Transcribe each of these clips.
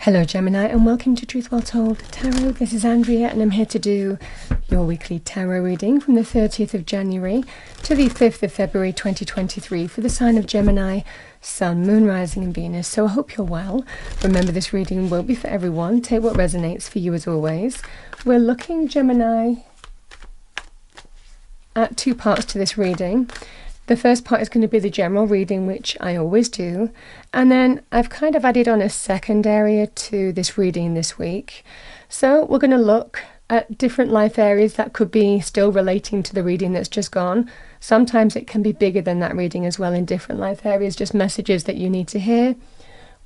Hello Gemini and welcome to Truth Well Told Tarot. This is Andrea and I'm here to do your weekly tarot reading from the 30th of January to the 5th of February 2023 for the sign of Gemini, Sun, Moon, Rising and Venus. So I hope you're well. Remember, this reading won't be for everyone. Take what resonates for you as always. We're looking, Gemini, at two parts to this reading. The first part is going to be the general reading, which I always do. And then I've kind of added on a second area to this reading this week. So we're going to look at different life areas that could be still relating to the reading that's just gone. Sometimes it can be bigger than that reading as well in different life areas, just messages that you need to hear.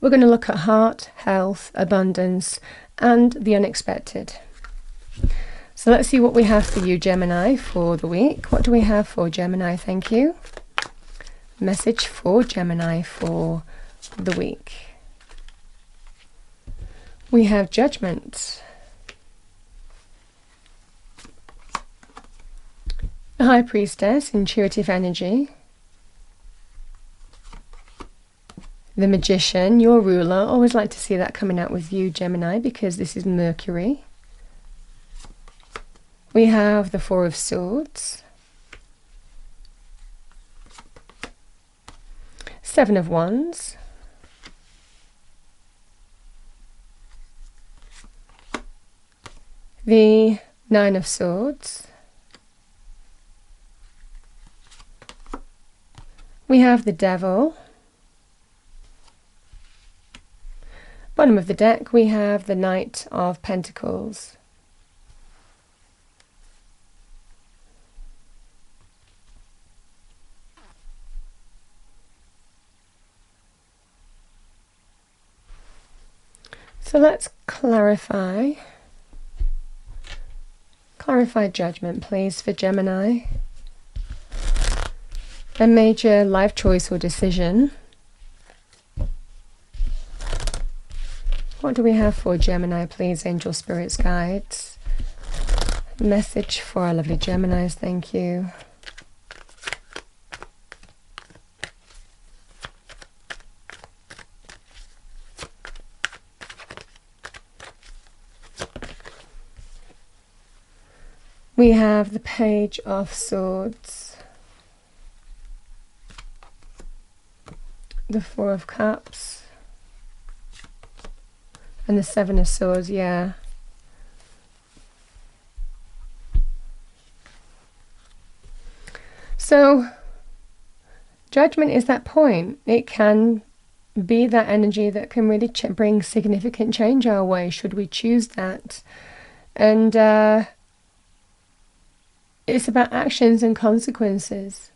We're going to look at heart, health, abundance, and the unexpected. So let's see what we have for you, Gemini, for the week. What do we have for Gemini? Thank you. Message for Gemini for the week. We have Judgment. The High Priestess, intuitive energy. The Magician, your ruler. Always like to see that coming out with you, Gemini, because this is Mercury. We have the Four of Swords, Seven of Wands, the Nine of Swords, we have the Devil, bottom of the deck we have the Knight of Pentacles. So let's clarify judgment, please, for Gemini. A major life choice or decision. What do we have for Gemini, please, angel spirits, guides? Message for our lovely Geminis, thank you. We have the Page of Swords, the Four of Cups, and the Seven of Swords, yeah. So, Judgment is that point. It can be that energy that can really bring significant change our way, should we choose that. And, it's about actions and consequences.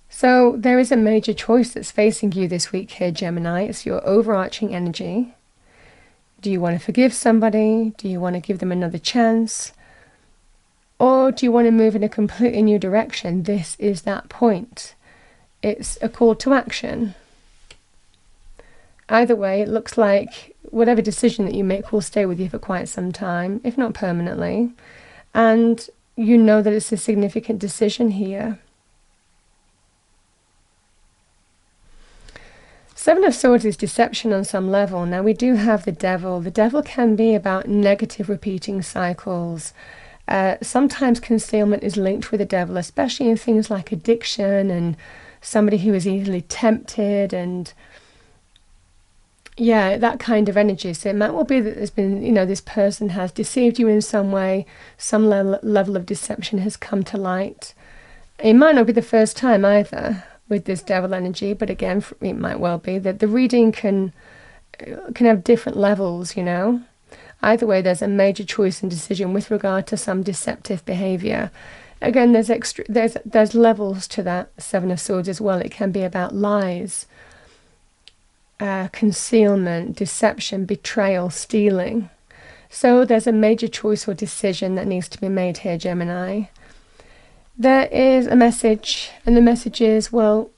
So there is a major choice that's facing you this week here, Gemini. It's your overarching energy. Do you want to forgive somebody? Do you want to give them another chance? Or do you want to move in a completely new direction? This is that point. It's a call to action. Either way, it looks like whatever decision that you make will stay with you for quite some time, if not permanently. And you know that it's a significant decision here. Seven of Swords is deception on some level. Now we do have the Devil. The Devil can be about negative repeating cycles. Sometimes concealment is linked with the Devil, especially in things like addiction and somebody who is easily tempted and yeah, that kind of energy. So it might well be that there's been, this person has deceived you in some way, some level of deception has come to light. It might not be the first time either with this Devil energy, but again, it might well be that the reading can have different levels, Either way, there's a major choice and decision with regard to some deceptive behavior. Again, there's levels to that Seven of Swords as well. It can be about lies, concealment, deception, betrayal, stealing. So there's a major choice or decision that needs to be made here, Gemini. There is a message, and the message is, well,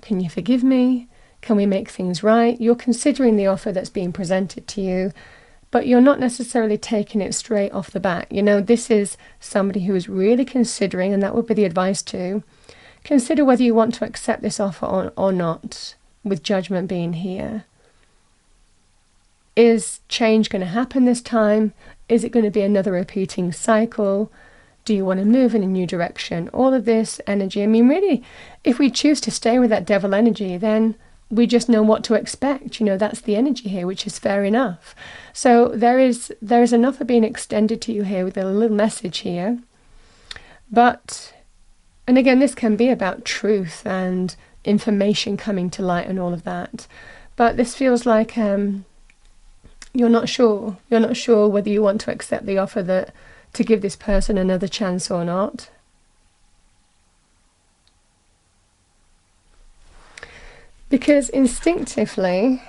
can you forgive me? Can we make things right? You're considering the offer that's being presented to you, but you're not necessarily taking it straight off the bat. This is somebody who is really considering, and that would be the advice to consider whether you want to accept this offer or not. With Judgment being here. Is change going to happen this time? Is it going to be another repeating cycle? Do you want to move in a new direction? All of this energy. I mean, really, if we choose to stay with that devil energy, then we just know what to expect. You know, that's the energy here, which is fair enough. So there is enough of being extended to you here with a little message here. But, and again, this can be about truth and information coming to light and all of that. But this feels like you're not sure. You're not sure whether you want to accept the offer that to give this person another chance or not. Because instinctively,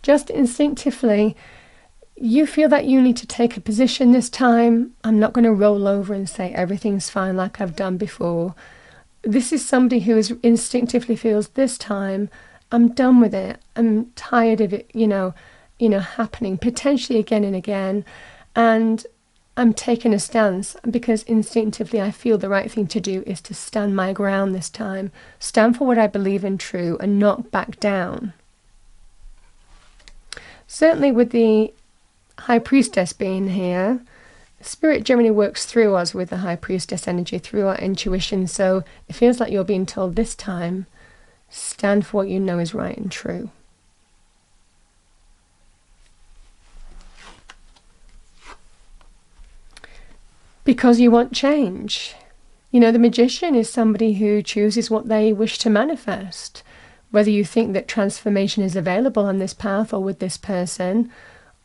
just instinctively, you feel that you need to take a position this time. I'm not going to roll over and say everything's fine like I've done before. This is somebody who is instinctively feels this time, I'm done with it. I'm tired of it, happening potentially again and again. And I'm taking a stance because instinctively I feel the right thing to do is to stand my ground this time. Stand for what I believe in true and not back down. Certainly with the High Priestess being here, Spirit Gemini works through us with the High Priestess energy, through our intuition. So it feels like you're being told this time, stand for what you know is right and true. Because you want change. You know, the Magician is somebody who chooses what they wish to manifest. Whether you think that transformation is available on this path or with this person,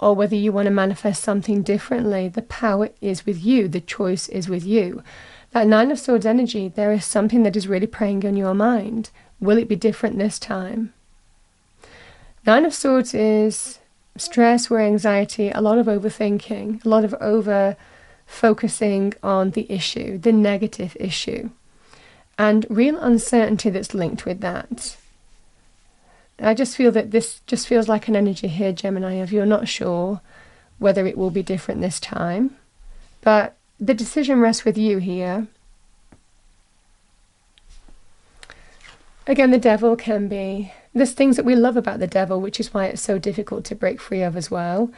or whether you want to manifest something differently, the power is with you. The choice is with you. That Nine of Swords energy, there is something that is really preying on your mind. Will it be different this time? Nine of Swords is stress, worry, anxiety, a lot of overthinking, a lot of focusing on the issue, the negative issue, and real uncertainty that's linked with that. I just feel that this just feels like an energy here, Gemini, of you're not sure whether it will be different this time, but the decision rests with you here. Again, the devil can be, there's things that we love about the devil, which is why it's so difficult to break free of as well.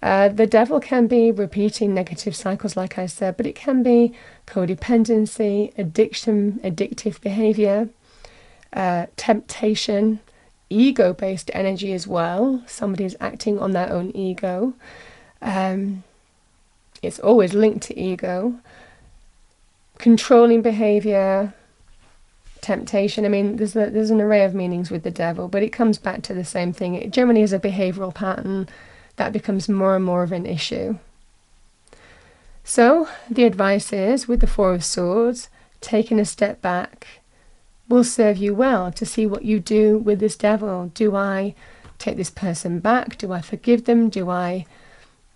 The devil can be repeating negative cycles, like I said, but it can be codependency, addiction, addictive behavior, temptation, ego-based energy as well. Somebody's acting on their own ego. It's always linked to ego. Controlling behavior, temptation. I mean, there's an array of meanings with the devil, but it comes back to the same thing. It generally is a behavioral pattern that becomes more and more of an issue. So the advice is, with the Four of Swords, taking a step back will serve you well to see what you do with this devil. Do I take this person back? Do I forgive them? Do I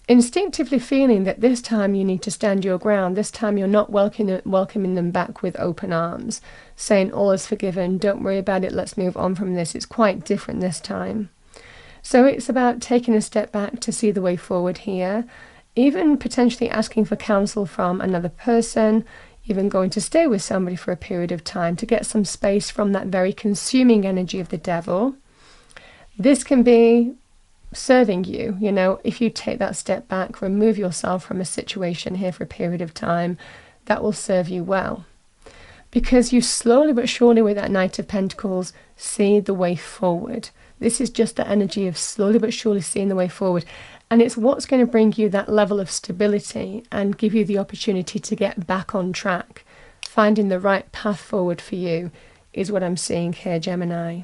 instinctively feeling that this time you need to stand your ground? This time you're not welcoming them back with open arms, saying all is forgiven, don't worry about it, let's move on from this. It's quite different this time. So it's about taking a step back to see the way forward here, even potentially asking for counsel from another person, even going to stay with somebody for a period of time to get some space from that very consuming energy of the devil. This can be serving you, if you take that step back, remove yourself from a situation here for a period of time, that will serve you well. Because you slowly but surely with that Knight of Pentacles see the way forward. This is just the energy of slowly but surely seeing the way forward. And it's what's going to bring you that level of stability and give you the opportunity to get back on track. Finding the right path forward for you is what I'm seeing here, Gemini.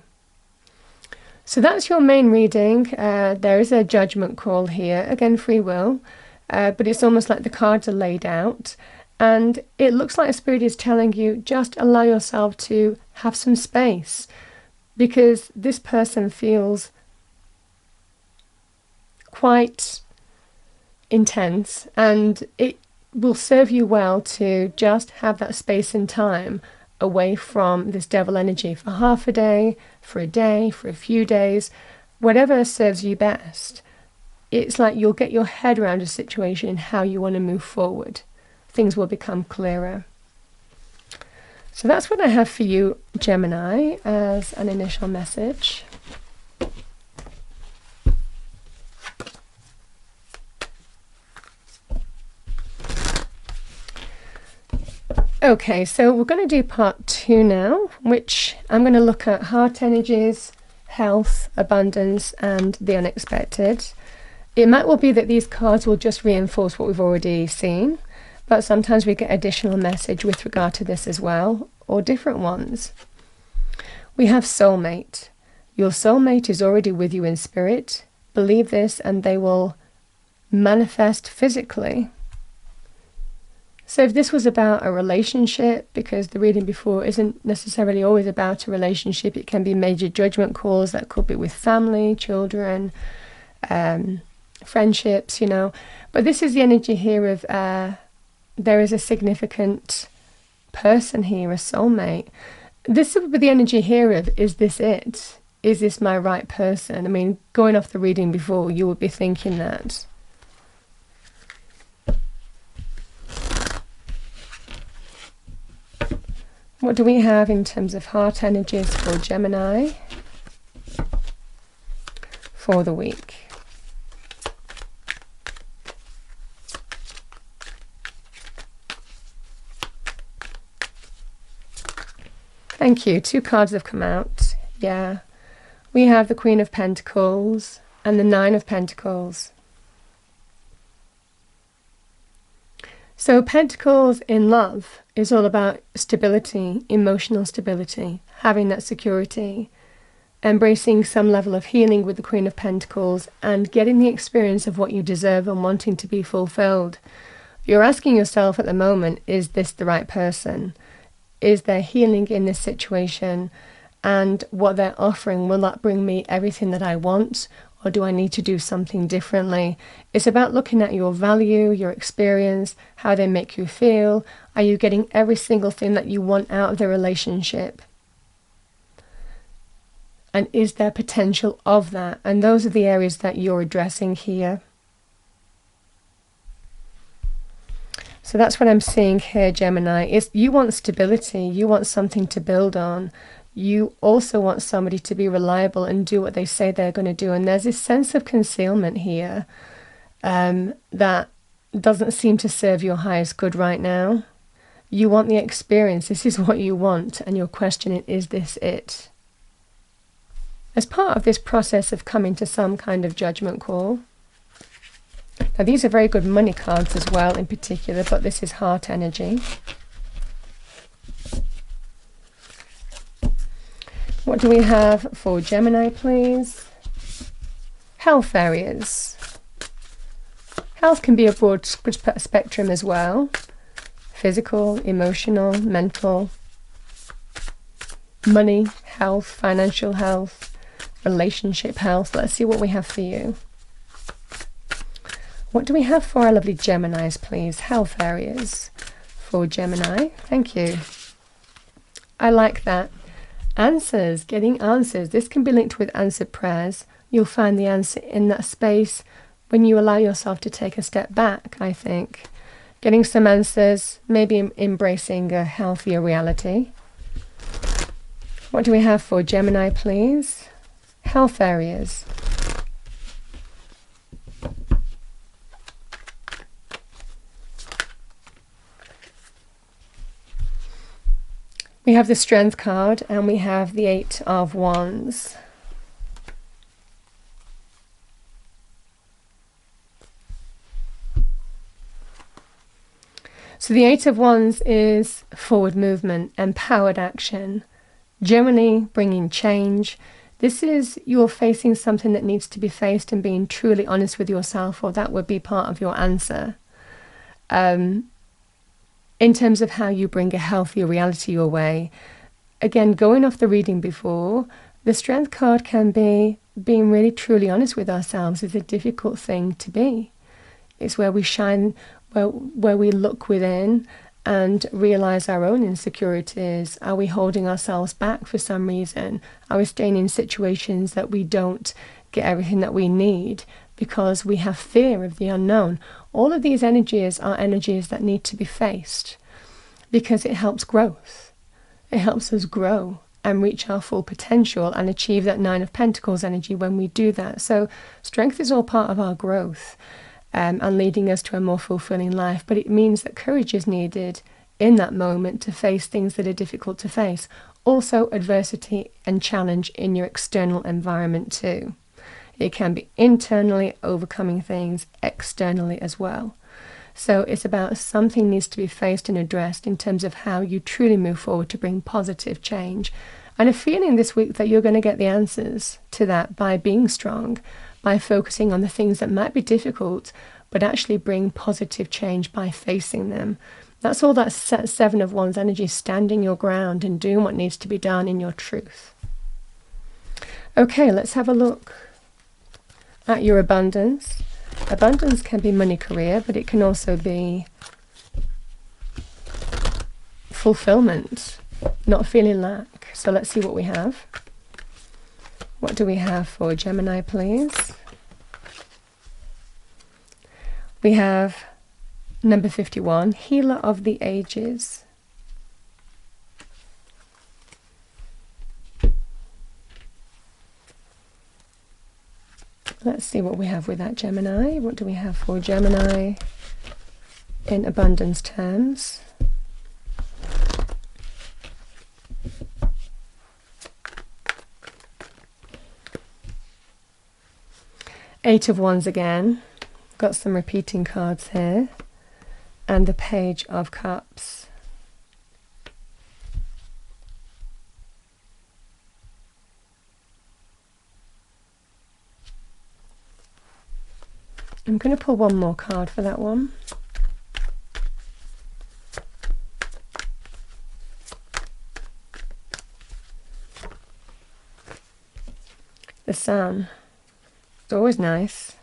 So that's your main reading. There is a judgment call here. Again, free will. But it's almost like the cards are laid out. And it looks like Spirit is telling you, just allow yourself to have some space. Because this person feels quite intense, and it will serve you well to just have that space and time away from this devil energy for half a day, for a few days, whatever serves you best. It's like you'll get your head around a situation and how you want to move forward. Things will become clearer. So that's what I have for you, Gemini, as an initial message. Okay, so we're going to do part 2 now, which I'm going to look at heart energies, health, abundance, and the unexpected. It might well be that these cards will just reinforce what we've already seen, but sometimes we get additional message with regard to this as well, or different ones. We have soulmate. Your soulmate is already with you in spirit. Believe this and they will manifest physically. So if this was about a relationship, because the reading before isn't necessarily always about a relationship, it can be major judgment calls that could be with family, children, friendships, you know. But this is the energy here of there is a significant person here, a soulmate. This would be the energy here of, is this it? Is this my right person? I mean, going off the reading before, you would be thinking that. What do we have in terms of heart energies for Gemini for the week? Thank you. 2 cards have come out. Yeah. We have the Queen of Pentacles and the 9 of Pentacles. So Pentacles in love is all about stability, emotional stability, having that security, embracing some level of healing with the Queen of Pentacles and getting the experience of what you deserve and wanting to be fulfilled. You're asking yourself at the moment, is this the right person? Is there healing in this situation? And what they're offering, will that bring me everything that I want? Or do I need to do something differently? It's about looking at your value, your experience, how they make you feel. Are you getting every single thing that you want out of the relationship? And is there potential of that? And those are the areas that you're addressing here. So that's what I'm seeing here, Gemini. Is you want stability, you want something to build on. You also want somebody to be reliable and do what they say they're going to do. And there's this sense of concealment here that doesn't seem to serve your highest good right now. You want the experience. This is what you want. And you're questioning, is this it? As part of this process of coming to some kind of judgment call. Now, these are very good money cards as well in particular, but this is heart energy. What do we have for Gemini, please? Health areas. Health can be a broad spectrum as well. Physical, emotional, mental, money, health, financial health, relationship health. Let's see what we have for you. What do we have for our lovely Geminis, please? Health areas for Gemini. Thank you. I like that. Answers, getting answers. This can be linked with answered prayers. You'll find the answer in that space when you allow yourself to take a step back, I think. Getting some answers, maybe embracing a healthier reality. What do we have for Gemini, please? Health areas. We have the Strength card and we have the 8 of Wands. So the 8 of Wands is forward movement, empowered action, Gemini bringing change. This is you're facing something that needs to be faced and being truly honest with yourself, or that would be part of your answer. In terms of how you bring a healthier reality your way. Again, going off the reading before, the Strength card can be being really truly honest with ourselves is a difficult thing to be. It's where we shine, where we look within and realize our own insecurities. Are we holding ourselves back for some reason? Are we staying in situations that we don't get everything that we need because we have fear of the unknown? All of these energies are energies that need to be faced because it helps growth. It helps us grow and reach our full potential and achieve that 9 of Pentacles energy when we do that. So strength is all part of our growth and leading us to a more fulfilling life. But it means that courage is needed in that moment to face things that are difficult to face. Also, adversity and challenge in your external environment too. It can be internally overcoming things, externally as well. So it's about something needs to be faced and addressed in terms of how you truly move forward to bring positive change. And a feeling this week that you're going to get the answers to that by being strong, by focusing on the things that might be difficult, but actually bring positive change by facing them. That's all that Seven of Wands energy, standing your ground and doing what needs to be done in your truth. Okay, let's have a look at your abundance. Abundance can be money, career, but it can also be fulfillment, not feeling lack. So let's see what we have. What do we have for Gemini, please? We have number 51, Healer of the Ages. Let's see what we have with that, Gemini. What do we have for Gemini in abundance terms? Eight of Wands again. Got some repeating cards here. And the Page of Cups. I'm going to pull one more card for that one. The Sun. It's always nice.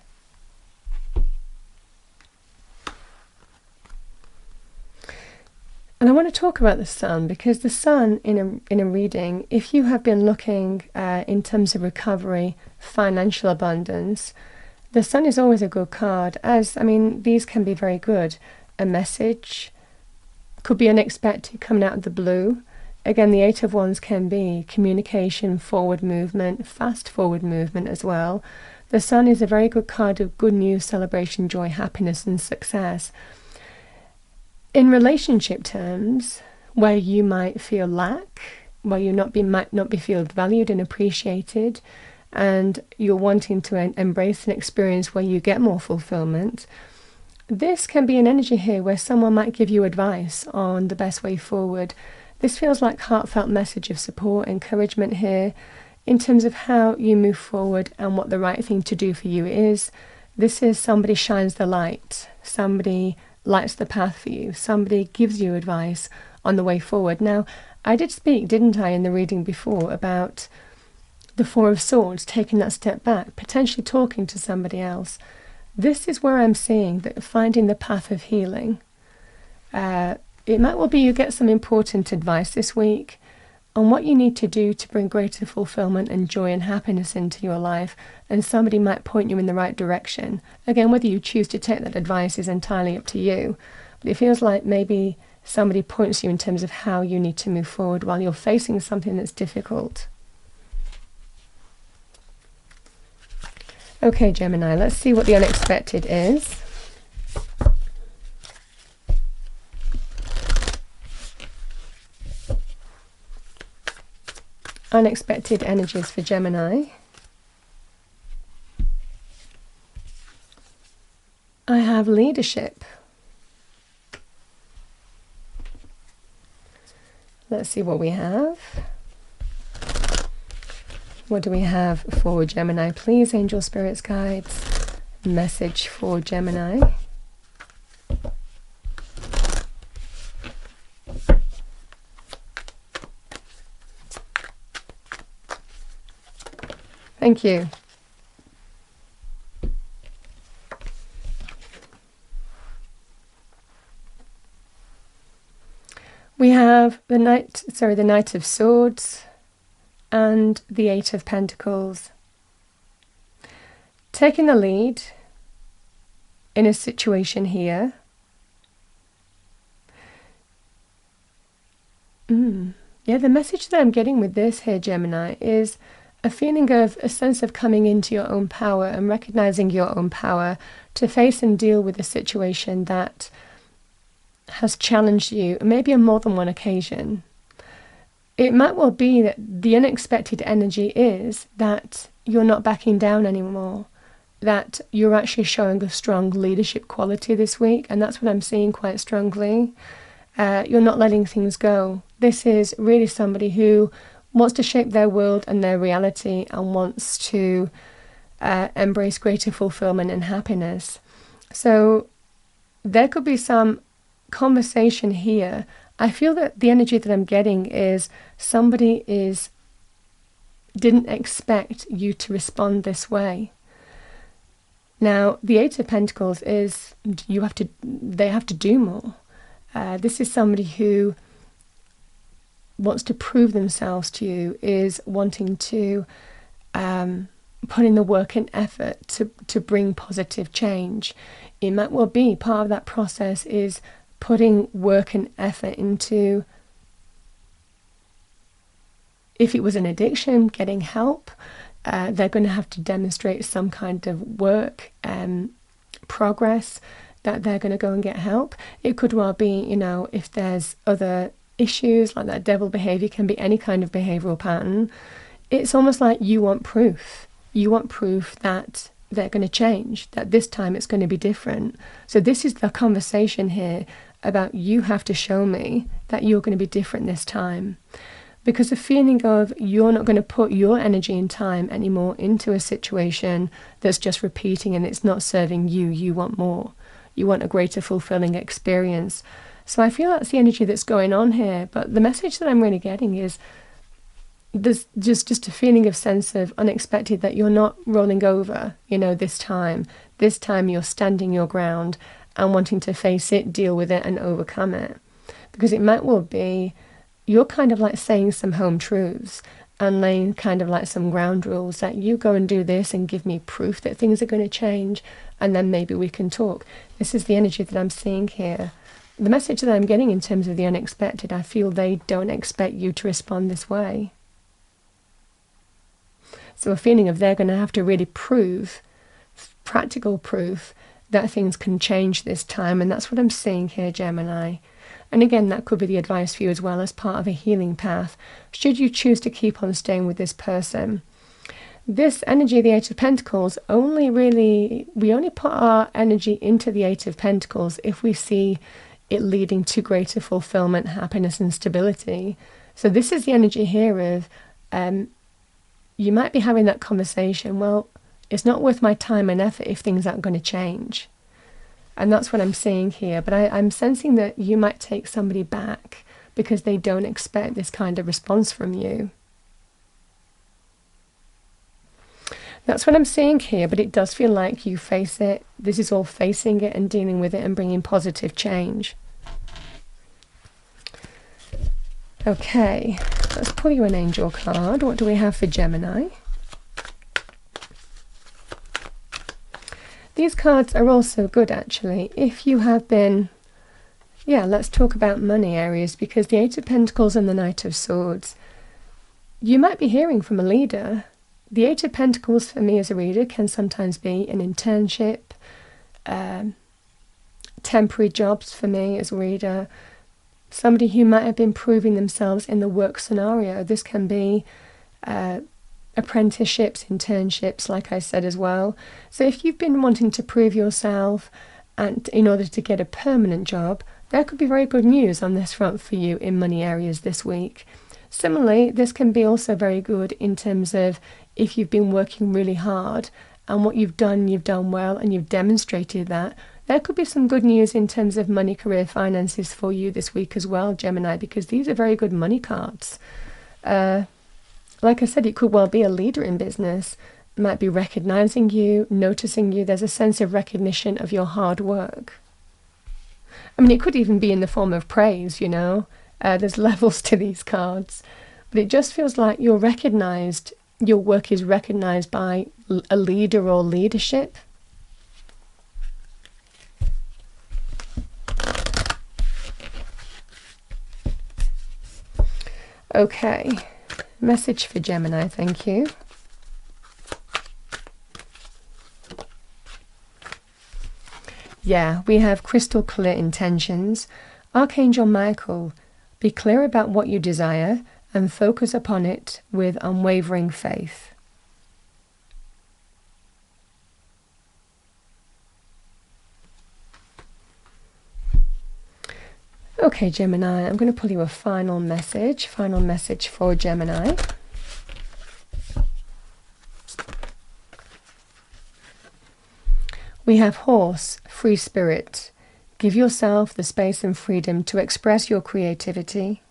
And I want to talk about the Sun, because the Sun in a reading, if you have been looking in terms of recovery, financial abundance, the Sun is always a good card, these can be very good. A message could be unexpected, coming out of the blue. Again, the Eight of Wands can be communication, forward movement, fast forward movement as well. The Sun is a very good card of good news, celebration, joy, happiness and success. In relationship terms, where you might feel lack, where you might not be feel valued and appreciated, and you're wanting to embrace an experience where you get more fulfillment, this can be an energy here where someone might give you advice on the best way forward. This feels like heartfelt message of support, encouragement here, in terms of how you move forward and what the right thing to do for you is. This is somebody shines the light, somebody lights the path for you, somebody gives you advice on the way forward. Now, I did speak, didn't I, in the reading before about the Four of Swords, taking that step back, potentially talking to somebody else. This is where I'm seeing that finding the path of healing. It might well be you get some important advice this week on what you need to do to bring greater fulfillment and joy and happiness into your life, and somebody might point you in the right direction. Again, whether you choose to take that advice is entirely up to you, but it feels like maybe somebody points you in terms of how you need to move forward while you're facing something that's difficult. Okay, Gemini, let's see what the unexpected is. Unexpected energies for Gemini. I have leadership. Let's see what we have. What do we have for Gemini? Please, angel spirits, guides, message for Gemini. Thank you. We have the Knight of Swords and the Eight of Pentacles. Taking the lead in a situation here. Yeah, the message that I'm getting with this here, Gemini, is a feeling of a sense of coming into your own power and recognizing your own power to face and deal with a situation that has challenged you, maybe on more than one occasion. It might well be that the unexpected energy is that you're not backing down anymore, that you're actually showing a strong leadership quality this week, and that's what I'm seeing quite strongly. You're not letting things go. This is really somebody who wants to shape their world and their reality and wants to embrace greater fulfillment and happiness. So there could be some conversation here. I feel that the energy that I'm getting is somebody didn't expect you to respond this way. Now, the Eight of Pentacles is they have to do more. This is somebody who wants to prove themselves to you, is wanting to put in the work and effort to bring positive change. It might well be part of that process is putting work and effort into, if it was an addiction, getting help. They're going to have to demonstrate some kind of work progress that they're going to go and get help. It could well be, if there's other issues like that, devil behavior can be any kind of behavioral pattern. It's almost like you want proof. You want proof that they're going to change, that this time it's going to be different. So this is the conversation here about, you have to show me that you're going to be different this time. Because the feeling of you're not going to put your energy and time anymore into a situation that's just repeating and it's not serving you. You want more. You want a greater fulfilling experience. So I feel that's the energy that's going on here. But the message that I'm really getting is there's just a feeling of sense of unexpected, that you're not rolling over, this time. This time you're standing your ground and wanting to face it, deal with it and overcome it. Because it might well be you're kind of like saying some home truths and laying kind of like some ground rules, that you go and do this and give me proof that things are going to change, and then maybe we can talk. This is the energy that I'm seeing here. The message that I'm getting in terms of the unexpected, I feel they don't expect you to respond this way. So a feeling of they're going to have to really prove, practical proof, that things can change this time. And that's what I'm seeing here, Gemini. And again, that could be the advice for you as well, as part of a healing path, should you choose to keep on staying with this person. This energy, the Eight of Pentacles, we only put our energy into the Eight of Pentacles if we see it leading to greater fulfillment, happiness and stability. So this is the energy here of, you might be having that conversation, well, it's not worth my time and effort if things aren't going to change. And that's what I'm seeing here. But I'm sensing that you might take somebody back because they don't expect this kind of response from you. That's what I'm seeing here, but it does feel like you face it. This is all facing it and dealing with it and bringing positive change. Okay, let's pull you an angel card. What do we have for Gemini? These cards are also good, actually, if you have been, let's talk about money areas, because the Eight of Pentacles and the Knight of Swords, you might be hearing from a leader. The Eight of Pentacles for me as a reader can sometimes be an internship, temporary jobs for me as a reader, somebody who might have been proving themselves in the work scenario. This can be apprenticeships, internships, like I said as well. So if you've been wanting to prove yourself and in order to get a permanent job, there could be very good news on this front for you in money areas this week. Similarly, this can be also very good in terms of if you've been working really hard and what you've done well, and you've demonstrated that. There could be some good news in terms of money, career, finances for you this week as well, Gemini, because these are very good money cards. Like I said, it could well be a leader in business. It might be recognizing you, noticing you. There's a sense of recognition of your hard work. I mean, it could even be in the form of praise, There's levels to these cards. But it just feels like you're recognized, your work is recognized by a leader or leadership. Okay. Message for Gemini, thank you. Yeah, we have crystal clear intentions. Archangel Michael, be clear about what you desire and focus upon it with unwavering faith. Okay, Gemini, I'm going to pull you a final message for Gemini. We have Horse, free spirit. Give yourself the space and freedom to express your creativity.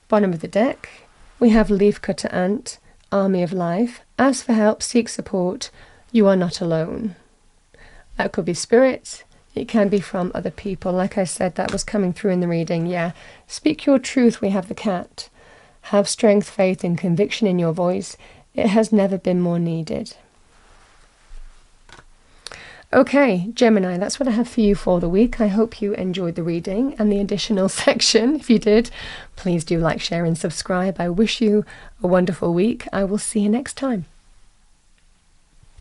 Bottom of the deck, we have Leafcutter Ant, Army of Life. Ask for help, seek support. You are not alone. That could be spirit. It can be from other people. Like I said, that was coming through in the reading. Yeah. Speak your truth. We have the Cat. Have strength, faith, and conviction in your voice. It has never been more needed. Okay, Gemini, that's what I have for you for the week. I hope you enjoyed the reading and the additional section. If you did, please do like, share, and subscribe. I wish you a wonderful week. I will see you next time.